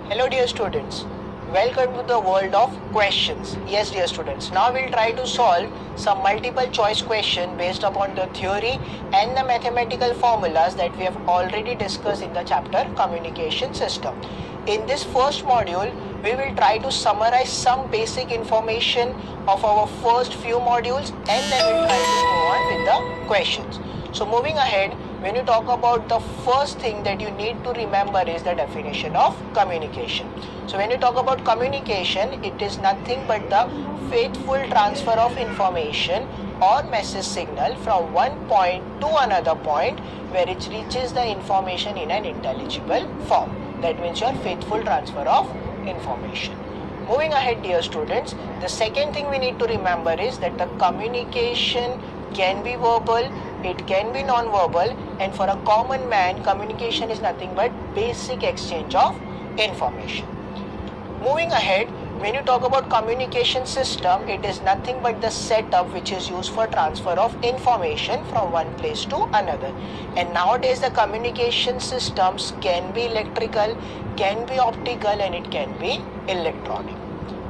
Hello dear students, welcome to the world of questions. Yes dear students, now we'll try to solve some multiple choice question based upon the theory and the mathematical formulas that we have already discussed in the chapter communication system. In this first module, we will try to summarize some basic information of our first few modules and then we'll try to move on with the questions. So moving ahead, when you talk about the first thing that you need to remember is the definition of communication. So when you talk about communication, it is nothing but the faithful transfer of information or message signal from one point to another point where it reaches the information in an intelligible form. That means your faithful transfer of information. Moving ahead dear students, the second thing we need to remember is that the communication can be verbal, it can be non-verbal, and for a common man, communication is nothing but basic exchange of information. Moving ahead, when you talk about communication system, it is nothing but the setup which is used for transfer of information from one place to another. And nowadays the communication systems can be electrical, can be optical, and it can be electronic.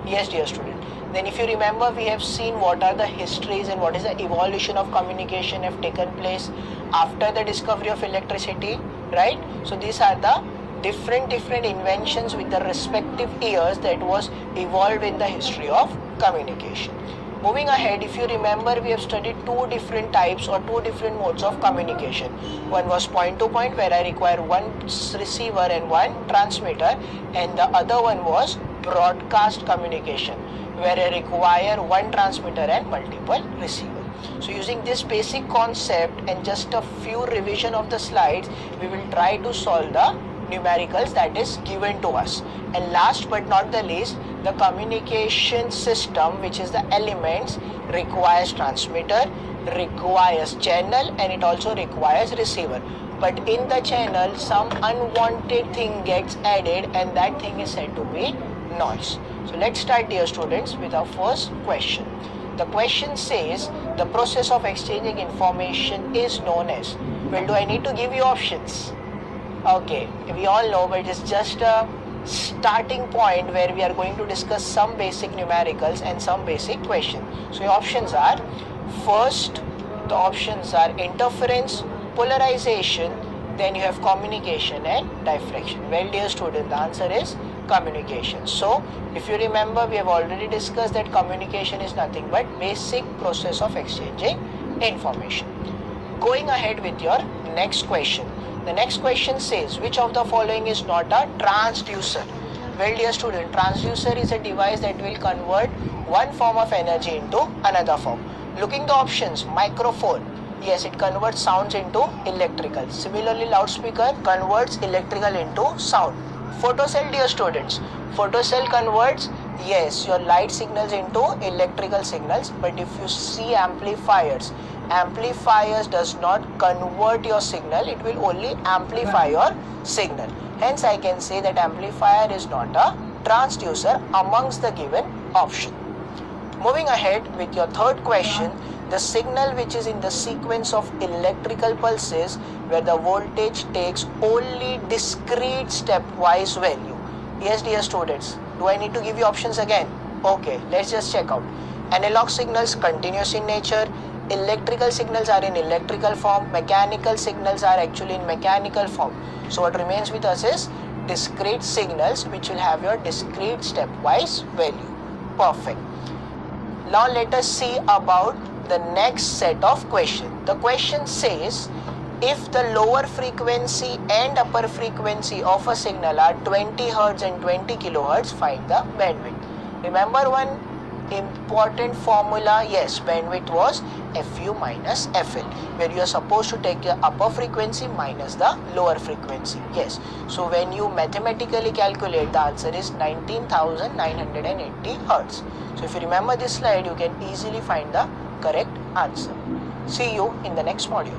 Yes dear student. Then if you remember, we have seen what are the histories and what is the evolution of communication have taken place after the discovery of electricity, right? So these are the different inventions with the respective years that was evolved in the history of communication. Moving ahead, if you remember, we have studied two different types or two different modes of communication. One was point to point where I require one receiver and one transmitter, and the other one was broadcast communication where I require one transmitter and multiple receiver. So using this basic concept and just a few revision of the slides, we will try to solve the numericals that is given to us. And last but not the least, the communication system, which is the elements, requires transmitter, requires channel, and it also requires receiver. But in the channel, some unwanted thing gets added, and that thing is said to be noise. So let's start dear students with our first question. The question says the process of exchanging information is known as. Well, do I need to give you options? Okay, we all know, but it's just a starting point where we are going to discuss some basic numericals and some basic questions. So your options are, first the options are interference, polarization, then you have communication and diffraction. Well dear student, the answer is communication. So if you remember, we have already discussed that communication is nothing but basic process of exchanging information. Going ahead with your next question. The next question says, which of the following is not a transducer? Well dear student, transducer is a device that will convert one form of energy into another form. Looking the options, microphone, yes, it converts sounds into electrical. Similarly, loudspeaker converts electrical into sound. Photocell dear students, photocell converts, yes, your light signals into electrical signals. But if you see amplifiers does not convert your signal, it will only amplify your signal. Hence I can say that amplifier is not a transducer amongst the given option. Moving ahead with your third question, the signal which is in the sequence of electrical pulses where the voltage takes only discrete stepwise value. Yes dear students, do I need to give you options again? Okay, let's just check out. Analog signals continuous in nature, electrical signals are in electrical form, mechanical signals are actually in mechanical form. So what remains with us is discrete signals which will have your discrete stepwise value. Perfect. Now let us see about the next set of questions. The question says, if the lower frequency and upper frequency of a signal are 20 Hz and 20 kHz, find the bandwidth. Remember one important formula? Yes, bandwidth was Fu minus Fl, where you are supposed to take the upper frequency minus the lower frequency. Yes, so when you mathematically calculate, the answer is 19,980 Hz. So if you remember this slide, you can easily find the correct answer. See you in the next module.